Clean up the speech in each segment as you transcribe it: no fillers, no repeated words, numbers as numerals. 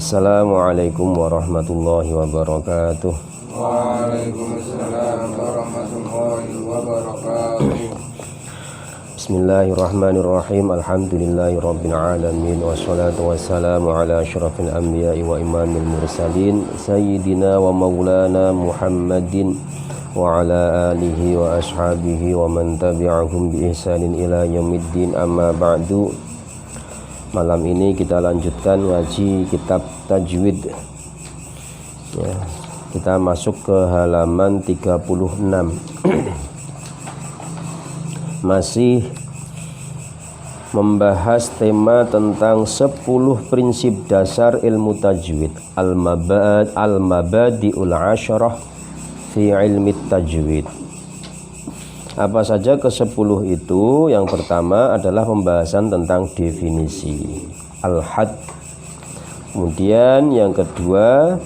Assalamualaikum warahmatullahi wabarakatuh. Waalaikumsalam warahmatullahi wabarakatuh. Bismillahirrahmanirrahim. Alhamdulillahi rabbil alamin. Wassalatu wassalamu ala asyrafil anbiya'i wa imamil mursalin sayyidina wa maulana Muhammadin wa ala alihi wa ashabihi wa man tabi'ahum bi ihsanin ila yaumiddin. Amma ba'du. Malam ini kita lanjutkan ngaji kitab tajwid ya, kita masuk ke halaman 36. Masih membahas tema tentang 10 prinsip dasar ilmu tajwid, al-mabadi'ul asyarah fi ilmi tajwid. Apa saja ke-10 itu? Yang pertama adalah pembahasan tentang definisi al-had. Kemudian yang kedua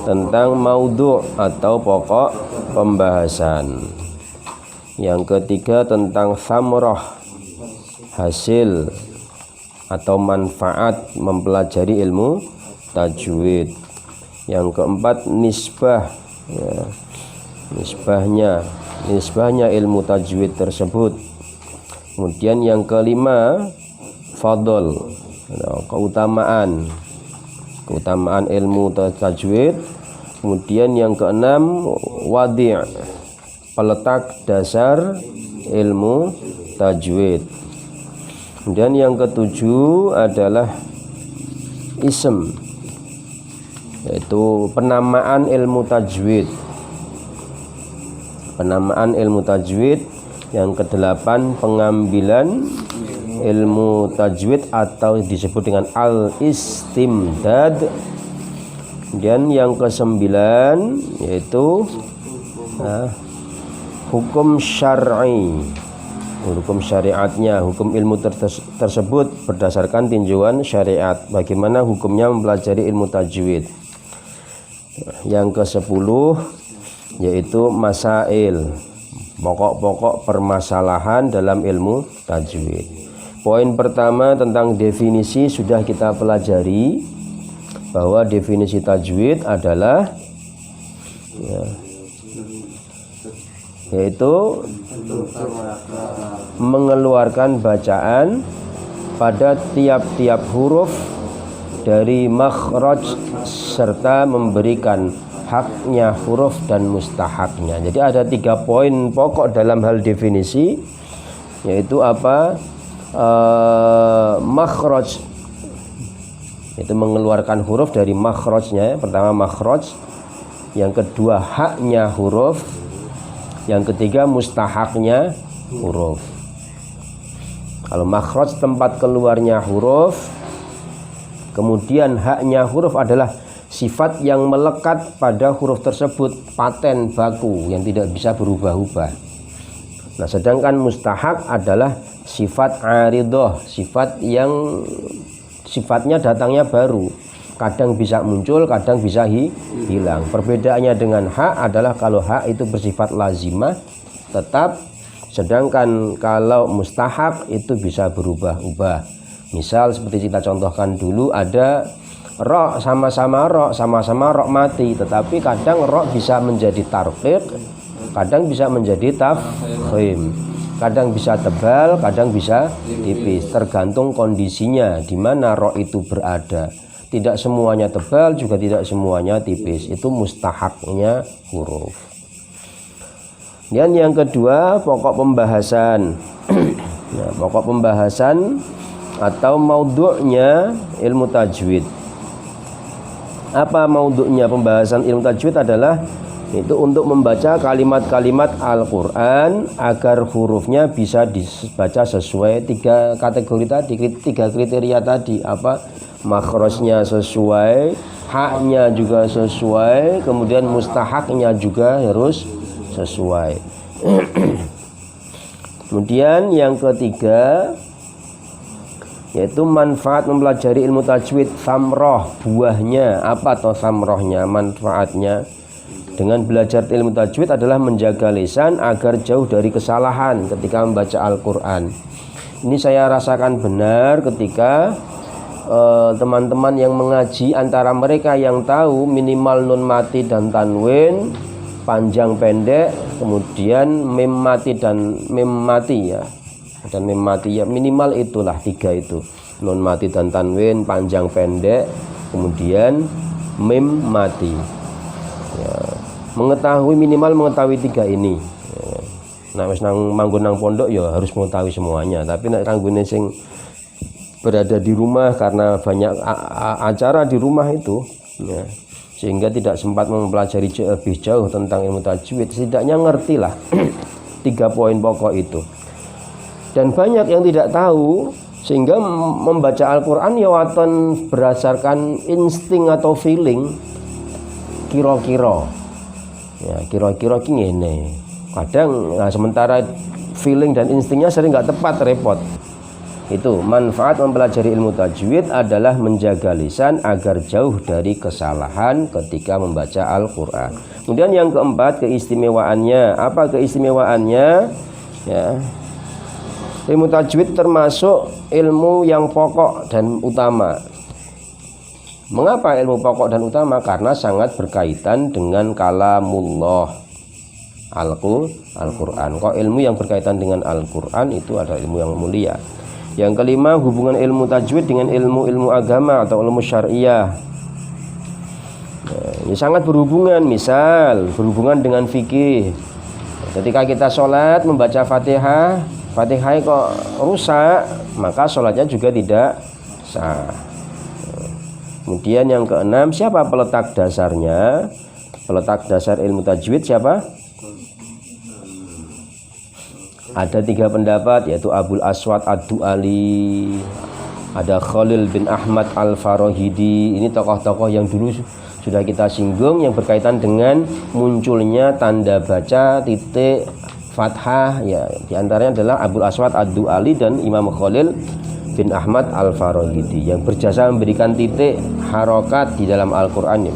tentang maudhu' atau pokok pembahasan. Yang ketiga tentang thamrah, hasil atau manfaat mempelajari ilmu tajwid. Yang keempat nisbah ya, nisbahnya ilmu tajwid tersebut. Kemudian yang kelima fadl, keutamaan ilmu tajwid. Kemudian yang keenam wadi', peletak dasar ilmu tajwid. Kemudian yang ketujuh adalah ism, yaitu penamaan ilmu tajwid. Yang kedelapan pengambilan ilmu tajwid atau disebut dengan al-istimdad. Dan yang kesembilan yaitu hukum syar'i, hukum syariatnya, hukum ilmu tersebut berdasarkan tinjauan syariat, bagaimana hukumnya mempelajari ilmu tajwid. Yang ke-10 yaitu masail, pokok-pokok permasalahan dalam ilmu tajwid. Poin pertama tentang definisi sudah kita pelajari, bahwa definisi tajwid adalah yaitu mengeluarkan bacaan pada tiap-tiap huruf dari makhraj serta memberikan haknya huruf dan mustahaknya. Jadi ada 3 poin pokok dalam hal definisi, yaitu apa? Makhraj, itu mengeluarkan huruf dari makhrajnya. Pertama makhraj, yang kedua haknya huruf, yang ketiga mustahaknya huruf. Kalau makhraj tempat keluarnya huruf, kemudian haknya huruf adalah sifat yang melekat pada huruf tersebut, paten baku yang tidak bisa berubah-ubah. Nah, sedangkan mustahak adalah sifat aridoh, sifat yang sifatnya datangnya baru, kadang bisa muncul, kadang bisa hilang. Perbedaannya dengan hak adalah kalau hak itu bersifat lazimah, tetap, sedangkan kalau mustahak itu bisa berubah-ubah. Misal seperti kita contohkan dulu, ada ro sama-sama ro mati, tetapi kadang ro bisa menjadi tarqiq, kadang bisa menjadi tafkhim, kadang bisa tebal, kadang bisa tipis, tergantung kondisinya di mana ro itu berada. Tidak semuanya tebal, juga tidak semuanya tipis. Itu mustahaknya huruf. Dan yang kedua pokok pembahasan. Nah, pokok pembahasan atau maudhu'nya ilmu tajwid. Apa maudhu'nya pembahasan ilmu tajwid adalah itu untuk membaca kalimat-kalimat Al-Quran agar hurufnya bisa dibaca sesuai 3 kategori tadi, 3 kriteria tadi. Apa? Makhrajnya sesuai, haknya juga sesuai, kemudian mustahaknya juga harus sesuai. Kemudian yang ketiga yaitu manfaat mempelajari ilmu tajwid, thamrah, buahnya. Apa toh thamrahnya, manfaatnya? Dengan belajar ilmu tajwid adalah menjaga lisan agar jauh dari kesalahan ketika membaca Al-Quran. Ini saya rasakan benar ketika teman-teman yang mengaji antara mereka yang tahu minimal nun mati dan tanwin, panjang pendek, kemudian mim mati dan mim mati ya. Dan mim mati ya, minimal itulah 3 itu. Nun mati dan tanwin, panjang pendek, kemudian mim mati. Ya, minimal mengetahui 3 ini. Ya. Nah wis nang manggon nang pondok ya harus mengetahui semuanya, tapi nek kanggone sing berada di rumah karena banyak acara di rumah itu ya, sehingga tidak sempat mempelajari lebih jauh tentang ilmu tajwid, setidaknya ngertilah 3 poin pokok itu. Dan banyak yang tidak tahu sehingga membaca Al-Quran ya waton berdasarkan insting atau feeling, kira-kira ya, kira-kira ngene. Kadang nah, sementara feeling dan instingnya sering nggak tepat, repot. Itu manfaat mempelajari ilmu tajwid adalah menjaga lisan agar jauh dari kesalahan ketika membaca Al-Quran. Kemudian yang keempat, keistimewaannya. Apa keistimewaannya? Ya, ilmu tajwid termasuk ilmu yang pokok dan utama. Mengapa ilmu pokok dan utama? Karena sangat berkaitan dengan kalamullah, Al-Quran. Kok ilmu yang berkaitan dengan Al-Quran itu adalah ilmu yang mulia. Yang kelima, hubungan ilmu tajwid dengan ilmu-ilmu agama atau ilmu syariah. Nah, ini sangat berhubungan. Misal berhubungan dengan fikih. Ketika kita sholat membaca Fatihah kok rusak, maka sholatnya juga tidak sah. Kemudian yang keenam, siapa peletak dasarnya? Peletak dasar ilmu tajwid siapa? Ada 3 pendapat, yaitu Abul Aswad Ad-Du'ali, ada Khalil bin Ahmad Al-Farahidi. Ini tokoh-tokoh yang dulu sudah kita singgung, yang berkaitan dengan munculnya tanda baca titik fathah ya. Di antaranya adalah Abul Aswad Ad-Du'ali dan Imam Khalil bin Ahmad Al-Farahidi yang berjasa memberikan titik harokat di dalam Al-Quran.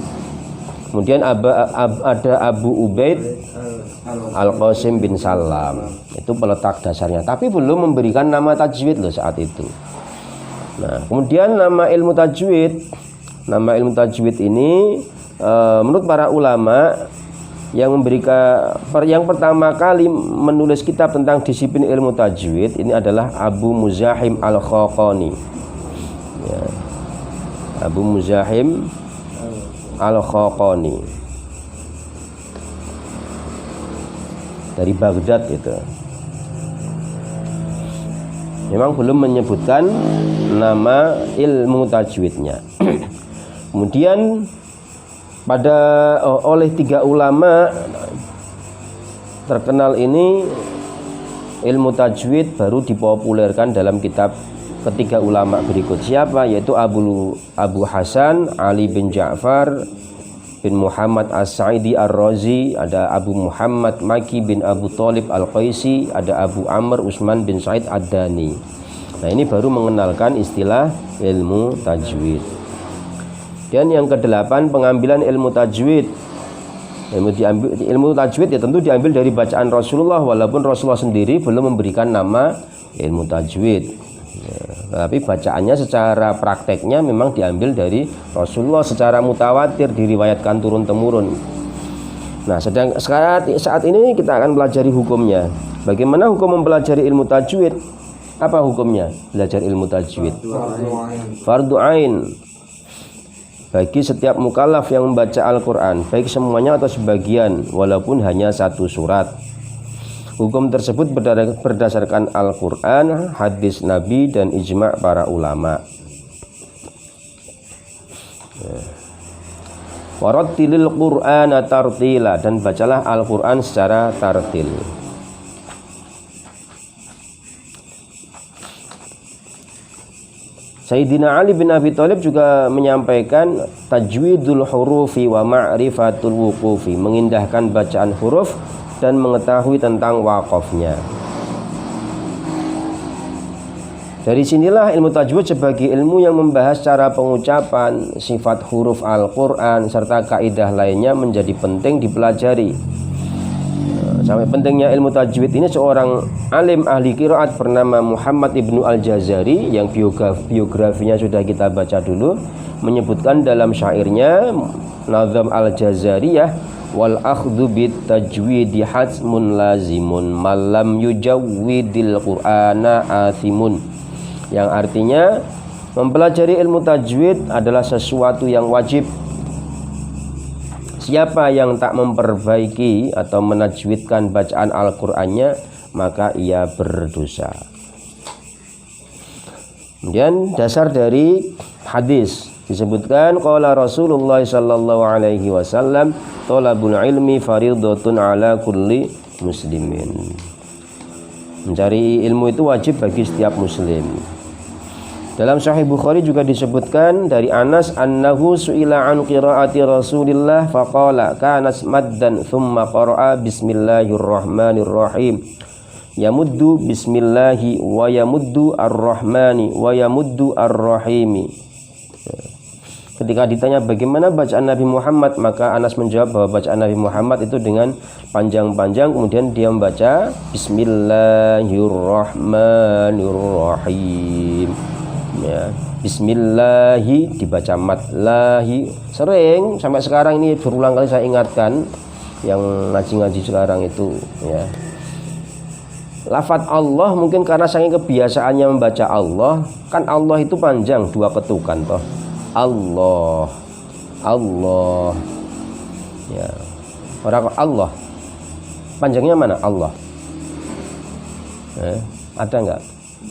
Kemudian ada Abu Ubaid Al-Qasim bin Salam, itu peletak dasarnya, tapi belum memberikan nama tajwid loh saat itu. Nah, kemudian nama ilmu tajwid ini menurut para ulama yang pertama kali menulis kitab tentang disiplin ilmu tajwid ini adalah Abu Muzahim Al-Khaqani ya. Abu Muzahim Al-Khaqani dari Baghdad itu. Memang belum menyebutkan nama ilmu tajwidnya. Kemudian oleh 3 ulama terkenal ini, ilmu tajwid baru dipopulerkan dalam kitab ketiga ulama berikut. Siapa? Yaitu Abu Hasan Ali bin Ja'far bin Muhammad As-Sa'idi Ar-Razi, ada Abu Muhammad Maki bin Abu Thalib Al-Qaisi, ada Abu Amr Usman bin Said Ad-Dani. Nah, ini baru mengenalkan istilah ilmu tajwid. Dan yang ke-8, pengambilan ilmu tajwid. Ilmu tajwid ya tentu diambil dari bacaan Rasulullah, walaupun Rasulullah sendiri belum memberikan nama ilmu tajwid. Tapi bacaannya secara prakteknya memang diambil dari Rasulullah secara mutawatir, diriwayatkan turun-temurun. Nah, saat ini kita akan pelajari hukumnya. Bagaimana hukum mempelajari ilmu tajwid? Apa hukumnya belajar ilmu tajwid? Fardu ain bagi setiap mukallaf yang membaca Al-Quran, baik semuanya atau sebagian, walaupun hanya 1 surat. Hukum tersebut berdasarkan Al-Quran, hadis Nabi, dan ijma' para ulama. Warattilil Qur'ana tartila, dan bacalah Al-Quran secara tartil. Sayyidina Ali bin Abi Thalib juga menyampaikan tajwidul hurufi wa ma'rifatul wuqufi, mengindahkan bacaan huruf dan mengetahui tentang waqafnya. Dari sinilah ilmu tajwid sebagai ilmu yang membahas cara pengucapan, sifat huruf Al-Quran serta kaidah lainnya menjadi penting dipelajari. sampai pentingnya ilmu tajwid ini, seorang alim ahli qiraat bernama Muhammad ibnu Al-Jazari yang biografinya sudah kita baca dulu, menyebutkan dalam syairnya Nazam Al-Jazariyah, wal akhdhu bit tajwidi hatmun lazimun malam yujawwidil qur'ana athimun, yang artinya mempelajari ilmu tajwid adalah sesuatu yang wajib. Siapa yang tak memperbaiki atau menajwidkan bacaan Al-Qur'annya, maka ia berdosa. Kemudian dasar dari hadis disebutkan qala Rasulullah sallallahu alaihi wasallam thalabul ilmi fardhatun ala kulli muslimin. Mencari ilmu itu wajib bagi setiap muslim. Dalam Sahih Bukhari juga disebutkan dari Anas annahu su'ila an qiraati Rasulillah faqala kanas maddan thumma qara'a bismillahirrahmanirrahim yamuddu bismillahi wa yamuddu ar-rahmani wa yamuddu ar-rahimi. Ketika ditanya bagaimana bacaan Nabi Muhammad, maka Anas menjawab bahwa bacaan Nabi Muhammad itu dengan panjang-panjang, kemudian dia membaca bismillahirrahmanirrahim. Ya, bismillahi dibaca mat, lahi sering sampai sekarang ini berulang kali saya ingatkan yang ngaji-ngaji sekarang itu ya. Lafaz Allah mungkin karena saking kebiasaannya membaca Allah, kan Allah itu panjang, 2 ketukan toh. Allah, Allah. Ya. Orang Allah panjangnya mana? Allah. Ada enggak?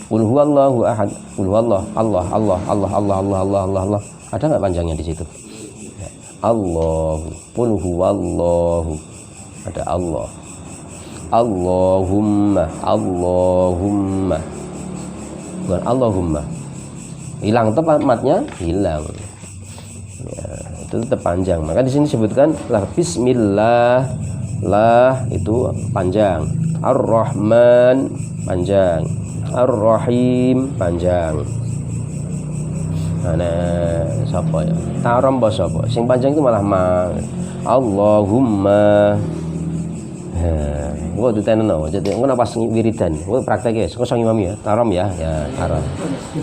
Qul huwallahu ahad. Qul huwallah, Allah, Allah, Allah, Allah, Allah, Allah, Allah, Allah. Ada enggak panjangnya di situ? Allah. Qul huwallahu. Ada Allah. Allahumma, Allahumma. Bukan Allahumma. Hilang tepat matnya, hilang. Ya, itu tetap panjang. Maka di sini disebutkan lah bismillah, lah itu panjang. Ar-Rahman panjang. Ar-Rahim panjang. Nah, sapa ya? Tarom bos sapa? Sing panjang itu malah ma. Allahumma. Gua ditenen no, jadi engko pas wiridan, gua praktek wis, engko sang imami ya, tarom ya, ya tarom.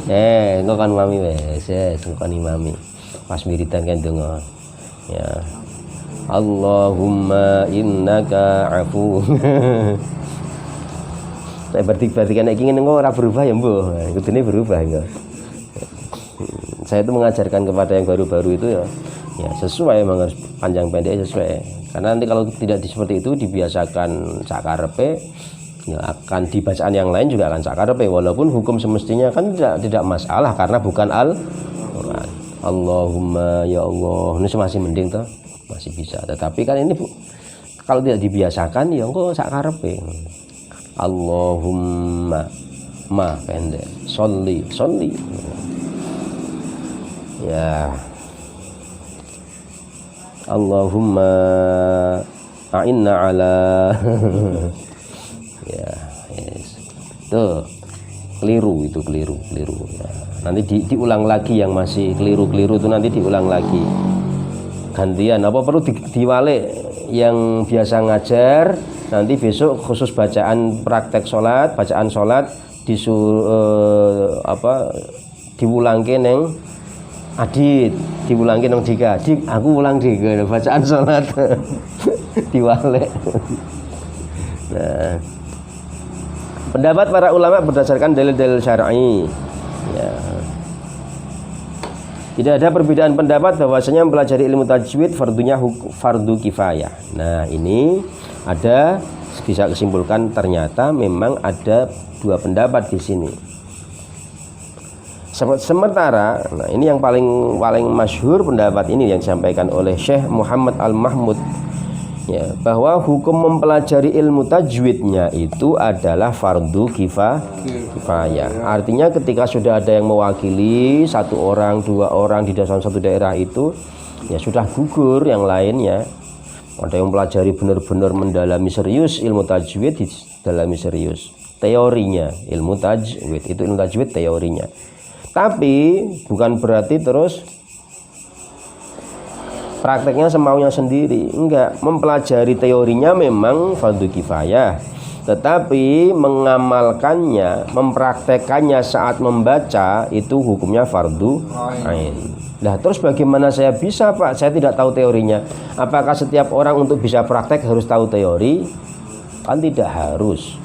Engko kan imami wis, engko kan imami. Pas wiridan kan donga. Ya. Allahumma innaka afu. Saya berarti kan iki ngene engko ora berubah ya, Mbah. Kudune berubah engko. Saya itu mengajarkan kepada yang baru-baru itu ya sesuai, memang harus panjang pendek sesuai. Karena nanti kalau tidak seperti itu dibiasakan sakarepe, ya akan dibacaan yang lain juga akan sakarepe, walaupun hukum semestinya kan tidak masalah karena bukan Al-Quran. Allahumma ya Allah, ini masih mending toh, masih bisa. Tetapi kan ini kalau tidak dibiasakan ya engko sakarepe. Allahumma ma pendek, sholli ya. Allahumma a'inna ala ya, yes. Tuh keliru ya. Nanti diulang lagi yang masih keliru itu, nanti diulang lagi gantian. Apa perlu diwalik yang biasa ngajar, nanti besok khusus bacaan praktek sholat, bacaan sholat diulangke neng Adit, diulangi nang Dika. Dik, aku ulang dik bacaan salat. Diwalek. Nah, pendapat para ulama berdasarkan dalil-dalil syar'i. Ya. Tidak ada perbedaan pendapat bahwasanya mempelajari ilmu tajwid fardu kifayah. Nah, ini ada bisa kesimpulkan ternyata memang ada 2 pendapat di sini. Sementara, nah ini yang paling masyhur pendapat ini yang disampaikan oleh Syekh Muhammad Al-Mahmud ya, bahwa hukum mempelajari ilmu tajwidnya itu adalah fardu kifayah. Artinya ketika sudah ada yang mewakili 1 orang, 2 orang di dalam satu daerah itu, ya sudah gugur yang lainnya. Ada yang mempelajari benar-benar mendalami serius ilmu tajwid, didalami serius teorinya ilmu tajwid, itu ilmu tajwid teorinya. Tapi bukan berarti terus prakteknya semaunya sendiri. Enggak, mempelajari teorinya memang fardu kifayah, tetapi mengamalkannya, mempraktekannya saat membaca itu hukumnya fardu ain. Nah, terus bagaimana saya bisa, Pak? Saya tidak tahu teorinya. Apakah setiap orang untuk bisa praktek harus tahu teori? Kan tidak harus.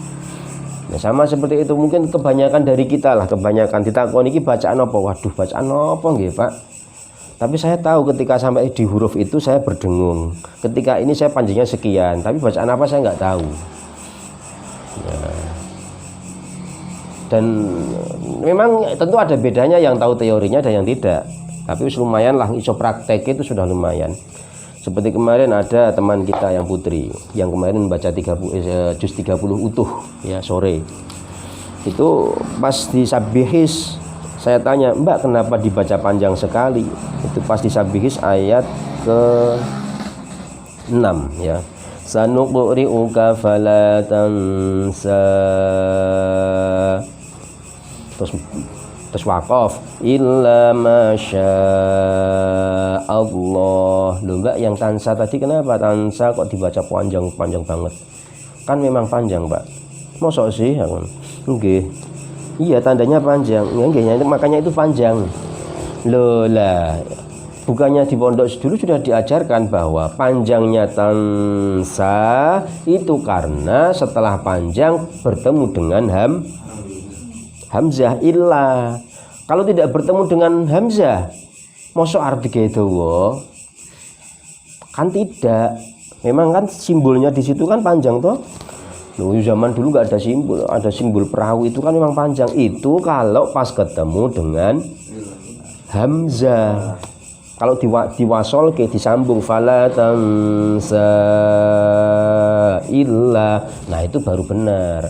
Nah, sama seperti itu mungkin kebanyakan dari kita lah, kebanyakan ditakoni iki bacaan apa? Waduh, bacaan apa nggih, Pak? Tapi saya tahu ketika sampai di huruf itu saya berdengung. Ketika ini saya panjangnya sekian, tapi bacaan apa saya nggak tahu. Ya. Dan memang tentu ada bedanya yang tahu teorinya dan yang tidak. Tapi lumayan lah, iso praktek itu sudah lumayan. Seperti kemarin ada teman kita yang putri yang kemarin membaca juz 30 utuh ya sore. Itu pas di Sabihis saya tanya, "Mbak, kenapa dibaca panjang sekali?" Itu pas di Sabihis ayat ke-6 ya. Sanuqri'uka fala tansa. Terus waqaf illa masya Allah. Loh, Mbak, yang tansa tadi kenapa tansa kok dibaca panjang banget? Kan memang panjang, Mbak. Mosok sih? Nggih. Iya, tandanya panjang. Nggih, makanya itu panjang. Loh lah, bukannya di pondok dulu sudah diajarkan bahwa panjangnya tansa itu karena setelah panjang bertemu dengan hamzah illa. Kalau tidak bertemu dengan hamzah, mosok arep digawe kan tidak. Memang kan simbolnya di situ kan panjang toh. Loh, zaman dulu nggak ada simbol, ada simbol perahu itu kan memang panjang. Itu kalau pas ketemu dengan hamzah. Kalau diwasol ke disambung fala tansa illa. Nah, itu baru benar.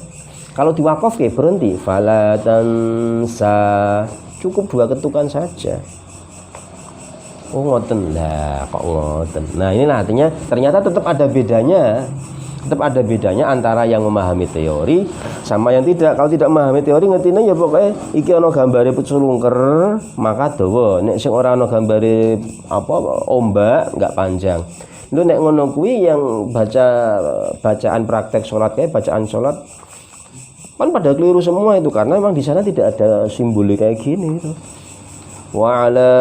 Kalau diwakaf ke berhenti fala tansa. Cukup 2 ketukan saja. Oh, ngoten lah, kok ngoten. Nah, inilah artinya ternyata tetap ada bedanya. Tetap ada bedanya antara yang memahami teori sama yang tidak. Kalau tidak memahami teori ngertine ya pokoknya iki ana gambare peculungker, maka dawa. Nek sing ora ana gambare ombak enggak panjang. Lho nek ngono kuwi yang bacaan praktek salat kayak bacaan salat kan pada keliru semua itu karena memang di sana tidak ada simbol kayak gini itu. Wa ala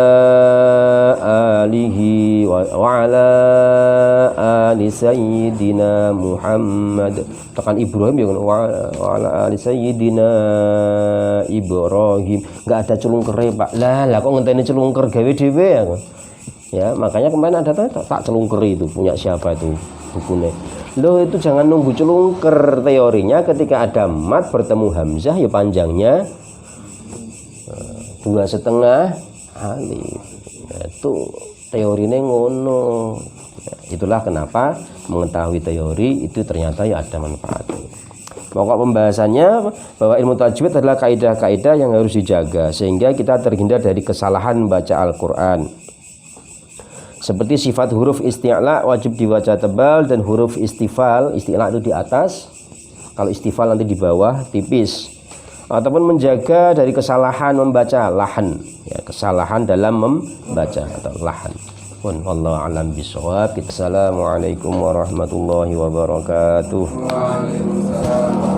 alihi wa ala ali sayyidina Muhammad. Tekan Ibrahim ya wa ala ali sayyidina Ibrahim. Enggak ada celungkere, Pak. Lah kok ngenteni celungker gawe dhewe ya. Ya, makanya kemarin ada tak celungkeri itu punya siapa itu bukunya. Loh, itu jangan nunggu celungker. Teorinya ketika ada mat bertemu hamzah ya panjangnya 2,5 alif. Itu teorinya ngono. Itulah kenapa mengetahui teori itu ternyata ya ada manfaatnya. Pokok pembahasannya bahwa ilmu tajwid adalah kaidah-kaidah yang harus dijaga sehingga kita terhindar dari kesalahan membaca Al-Qur'an. Seperti sifat huruf isti'la wajib dibaca tebal dan huruf isti'la itu di atas, kalau istifal nanti di bawah tipis. Ataupun menjaga dari kesalahan membaca lahan, ya, kesalahan dalam membaca atau lahan. Wallahu a'lam bishawab. Assalamualaikum warahmatullahi wabarakatuh. Waalaikumsalam.